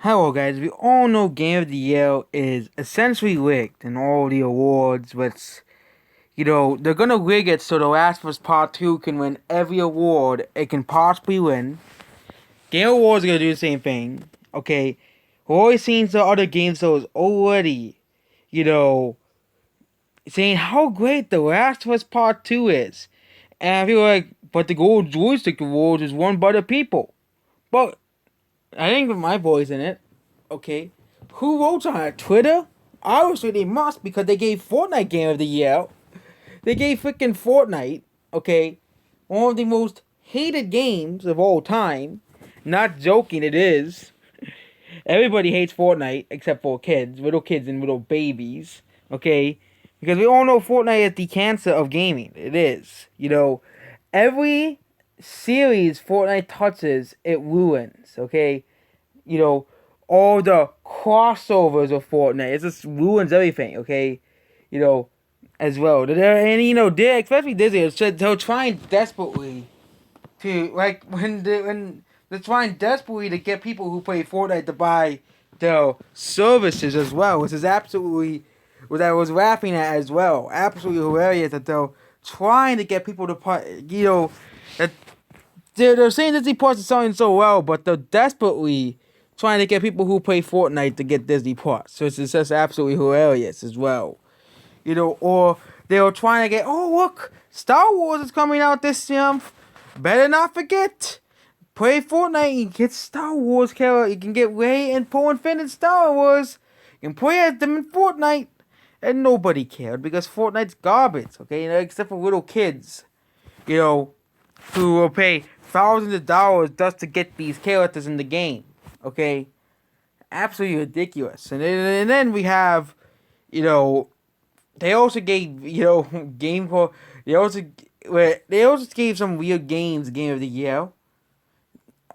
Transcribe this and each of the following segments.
Hello guys, we all know Game of the Year is essentially rigged in all the awards, but they're gonna rig it so The Last of Us Part 2 can win every award it can possibly win. Game Awards are gonna do the same thing, okay? We've always seen some other game shows already, you know, saying how great The Last of Us Part 2 is. And I feel like, but the Gold Joystick Awards is won by the people. But I didn't put my voice in it. Okay. Who votes on it? Twitter? Obviously they must because they gave Fortnite Game of the Year. They gave freaking Fortnite, okay, one of the most hated games of all time. Not joking, it is. Everybody hates Fortnite except for little kids and little babies, okay? Because we all know Fortnite is the cancer of gaming. It is. Every series Fortnite touches, it ruins, okay? You know, all the crossovers of Fortnite, it just ruins everything, okay? You know, as well. They're especially Disney, they're trying desperately to, like, when they're trying desperately to get people who play Fortnite to buy their services as well, which is absolutely what I was laughing at as well. Absolutely hilarious that they're trying to get people to play, that they're saying Disney Plus is selling so well, but they're desperately trying to get people who play Fortnite to get Disney Plus. So it's just absolutely hilarious as well. Or they were trying to get, oh look, Star Wars is coming out this month. Better not forget. Play Fortnite and get Star Wars character. You can get Rey and Poe and Finn in Star Wars. You can play as them in Fortnite. And nobody cared because Fortnite's garbage, okay? Except for little kids, who will pay thousands of dollars just to get these characters in the game, okay? Absolutely ridiculous. And then we have, they also gave, game for, they also gave some weird games Game of the Year.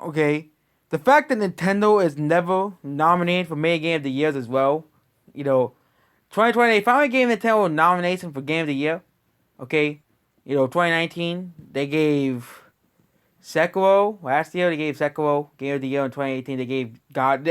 Okay. The fact that Nintendo is never nominated for Mega Game of the Year as well. 2020, they finally gave Nintendo a nomination for Game of the Year. Okay. 2019, they gave Sekiro. Last year, they gave Sekiro Game of the Year. In 2018, they gave God.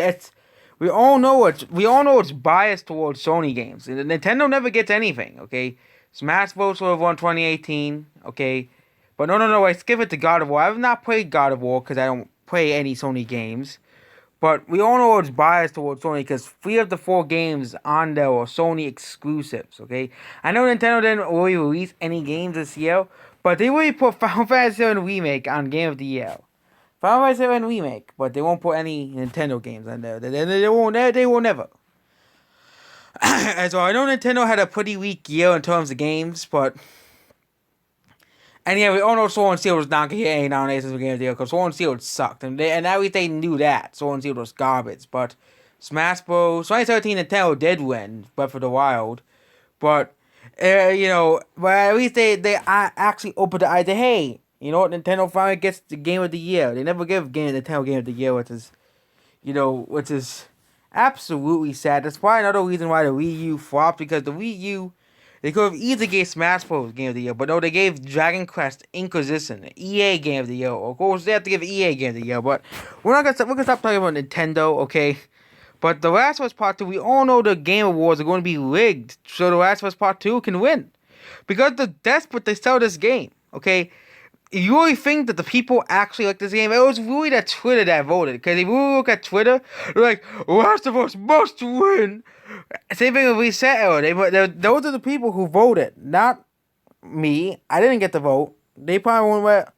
We all know it's biased towards Sony games. Nintendo never gets anything, okay? Smash Bros. Would have won 2018, okay? But no, I skip it to God of War. I have not played God of War because I don't play any Sony games. But we all know it's biased towards Sony because 3 of the 4 games on there are Sony exclusives, okay? I know Nintendo didn't really release any games this year, but they really put Final Fantasy VII Remake on Game of the Year. Final Fantasy VII Remake, but they won't put any Nintendo games on there. They will never. And so I know Nintendo had a pretty weak year in terms of games, but... And yeah, we all know Sword and Shield was not going to get any nominations for Game of the Year because Sword and Shield sucked. And at least they knew that. Sword and Shield was garbage. But Smash Bros. 2013 Nintendo did win Breath of the Wild. But, but at least they actually opened the eyes to, hey, you know what, Nintendo finally gets the Game of the Year. They never give Nintendo Game of the Year, which is absolutely sad. That's probably another reason why the Wii U flopped, because the Wii U, they could have easily gave Smash Bros. Game of the Year, but no, they gave Dragon Quest Inquisition EA Game of the Year. Of course, they have to give EA Game of the Year, but we're gonna stop talking about Nintendo, okay? But The Last of Us Part 2, we all know the Game Awards are going to be rigged so The Last of Us Part 2 can win. Because they're desperate to sell this game, okay? If you really think that the people actually like this game, it was really that Twitter that voted. Because if you look at Twitter, they're like, Last of Us must win. Same thing with Reset Era. Those are the people who voted, not me. I didn't get to vote. They probably won't let...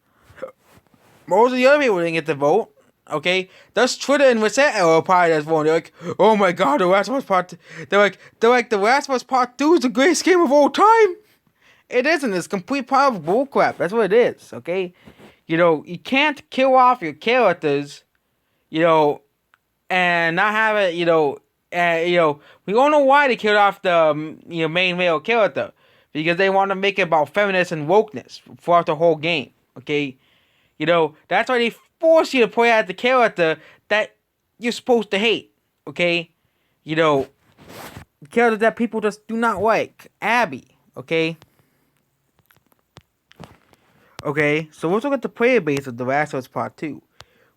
Most of the other people didn't get to vote. Okay? That's Twitter and Reset Era probably that's voting. They're like, oh my god, The Last of Us Part 2. They're like, The Last of Us Part 2 is the greatest game of all time. It isn't. It's complete pile of bullcrap. That's what it is, okay? You can't kill off your characters, and not have it, we all know why they killed off the, main male character. Because they want to make it about feminist and wokeness throughout the whole game, okay? That's why they force you to play as the character that you're supposed to hate, okay? Characters that people just do not like. Abby, okay? Okay, so let's look at the player base of The Last of Us Part 2.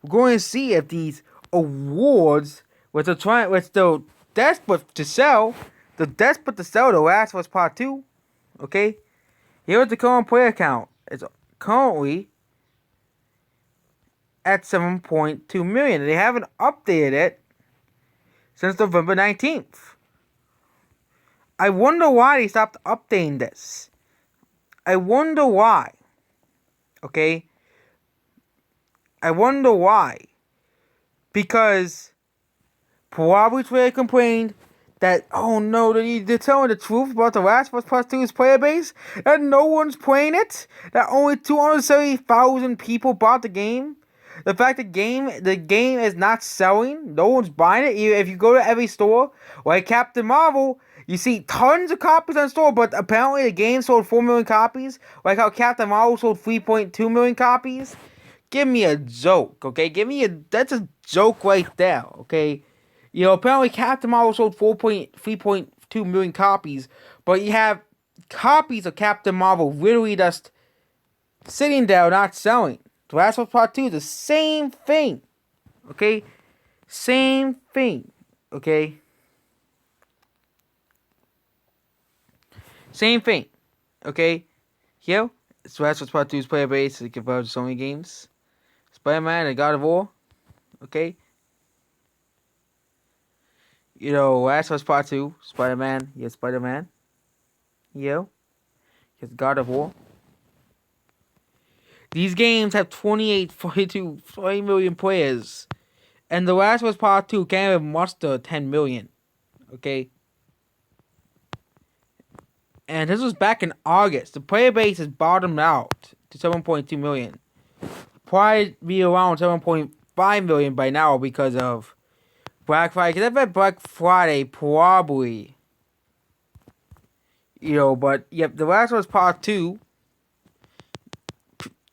We're going to see if these awards With still desperate to sell, the Last of Us Part 2. Okay, here's the current player count. It's currently at 7.2 million. They haven't updated it since November 19th. I wonder why they stopped updating this. I wonder why. Okay? I wonder why. Because probably Twitter complained that, oh no, they're telling the truth about the Last of Us Part 2's player base, that no one's playing it, that only 270,000 people bought the game. The fact the game is not selling, no one's buying it. If you go to every store, like Captain Marvel, you see tons of copies on store, but apparently the game sold 4 million copies, like how Captain Marvel sold 3.2 million copies. Give me a joke, okay? That's a joke right there, okay? Apparently Captain Marvel sold 3.2 million copies, but you have copies of Captain Marvel literally just sitting there not selling. The Last of Us Part 2 is the same thing. Okay? Same thing. Okay? Same thing. Okay? Here, it's Last of Us Part 2's player base is compared to Sony games. Spider-Man and God of War. Okay? Last of Us Part 2, Spider-Man. Yes, Spider-Man. Yes, God of War. These games have 28, 42, 40 million players. And The Last of Us Part 2 can't even muster 10 million. Okay? And this was back in August. The player base has bottomed out to 7.2 million. Probably be around 7.5 million by now because of Black Friday. Because I bet Black Friday probably. But yep, The Last of Us Part 2.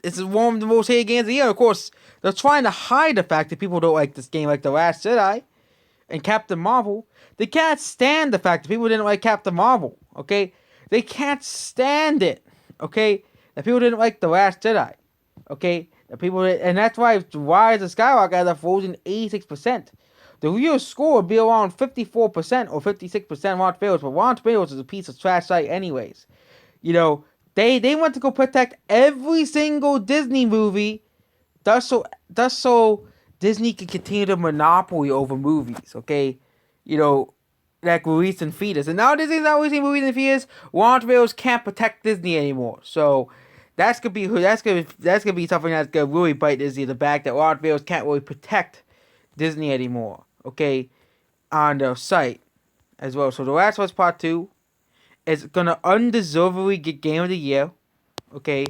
It's one of the most hated games of the year. Of course, they're trying to hide the fact that people don't like this game like The Last Jedi and Captain Marvel. They can't stand the fact that people didn't like Captain Marvel, okay? They can't stand it, okay? That people didn't like The Last Jedi, okay? And that's why Rise of Skywalker has a frozen 86%. The real score would be around 54% or 56% Rotten Tomatoes, but Rotten Tomatoes is a piece of trash site anyways. They want to go protect every single Disney movie, thus so Disney can continue the monopoly over movies, okay? Like released in theaters. And now Disney's not releasing movies in theaters. Warner Bros. Can't protect Disney anymore. So that's gonna be something that's gonna really bite Disney in the back, that Warner Bros. Can't really protect Disney anymore, okay? On their site as well. So The Last of Us Part 2 is gonna undeservedly get Game of the Year, okay?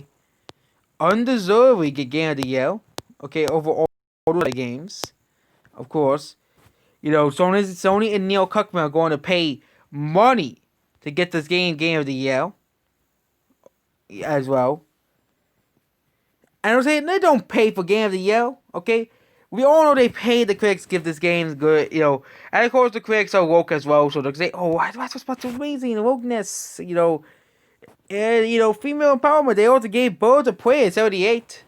Undeservedly get Game of the Year, okay? Over all the games, of course. Sony and Neil Druckmann are going to pay money to get this Game of the Year as well. And I'm saying they don't pay for Game of the Year, okay? We all know they pay the critics to give this game good, And of course the critics are woke as well, so they'll say, oh, why was supposed to amazing, the wokeness, and, female empowerment. They also gave Birds of Prey at 78.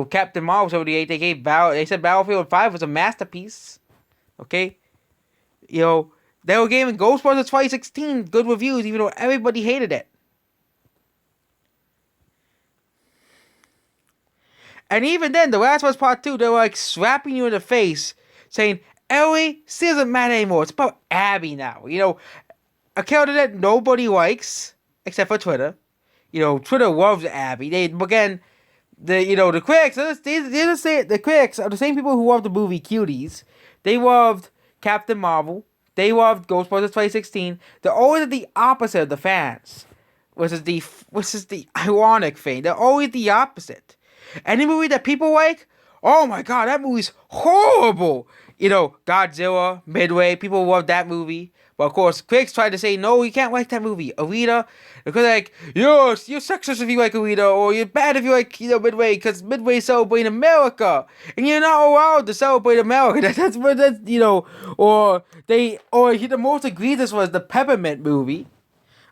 Captain Marvel 78. They said Battlefield 5 was a masterpiece. Okay? They were giving Ghostbusters 2016 good reviews, even though everybody hated it. And even then, The Last of Us Part 2, they were like slapping you in the face, saying, Ellie, this doesn't matter anymore. It's about Abby now. A character that nobody likes, except for Twitter. Twitter loves Abby. The critics, the critics are the same people who loved the movie Cuties. They loved Captain Marvel. They loved Ghostbusters 2016. They're always the opposite of the fans, which is the ironic thing. They're always the opposite. Any movie that people like, oh my god, that movie's horrible. Godzilla, Midway, people love that movie. But of course, critics tried to say, no, you can't like that movie. Alita, because you're sexist if you like Alita, or you're bad if you like, Midway, because Midway celebrating America, and you're not allowed to celebrate America. That's or the most egregious was the Peppermint movie.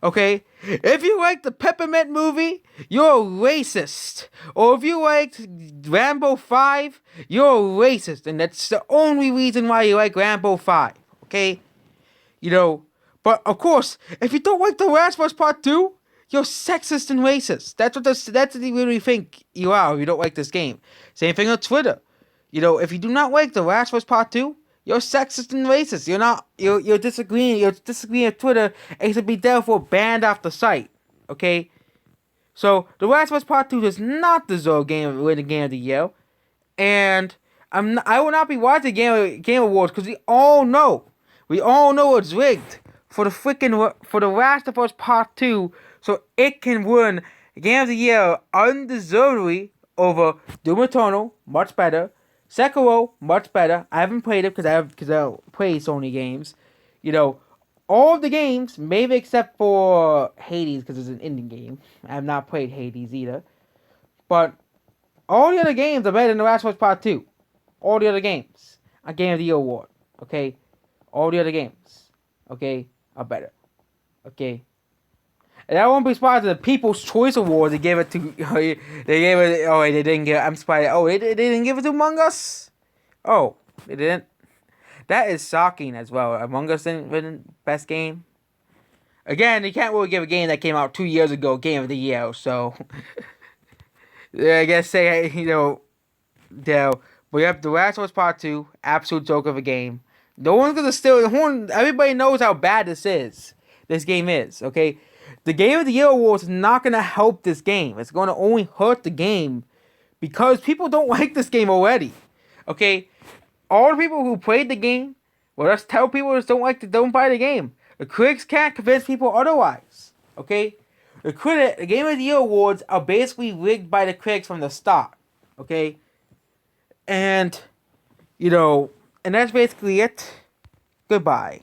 Okay? If you like the Peppermint movie, you're a racist. Or if you liked Rambo 5, you're a racist. And that's the only reason why you like Rambo 5. Okay? You know, but of course, if you don't like The Last of Us Part 2, you're sexist and racist. That's what you really think you are if you don't like this game. Same thing on Twitter. You know, if you do not like The Last of Us Part 2, you're sexist and racist. You're disagreeing with Twitter and should be therefore banned off the site. Okay? So The Last of Us Part 2 does not deserve win the Game of the Year. And I will not be watching Game Awards because we all know it's rigged for The Last of Us Part 2, so it can win Game of the Year undeservedly over Doom Eternal, much better. Sekiro, much better. I haven't played it because I play Sony games. You know, all of the games, maybe except for Hades because it's an indie game. I have not played Hades either. But all the other games are better than The Last of Us Part 2. All the other games. A Game of the Year award. Okay? All the other games. Okay? Are better. Okay? And I won't be surprised if the People's Choice Awards they gave it to. They gave it. Oh, they didn't give. I'm surprised. Oh, they didn't give it to Among Us? Oh, they didn't? That is shocking as well. Among Us didn't win Best Game. Again, you can't really give a game that came out 2 years ago Game of the Year, so. I guess say, but we have The Last of Us Part 2, absolute joke of a game. No one's gonna everybody knows how bad this game is, okay? The Game of the Year Awards is not gonna help this game. It's gonna only hurt the game because people don't like this game already, okay? All the people who played the game, well, let's tell people who don't buy the game. The critics can't convince people otherwise, okay? The Game of the Year awards are basically rigged by the critics from the start, okay? And, and that's basically it. Goodbye.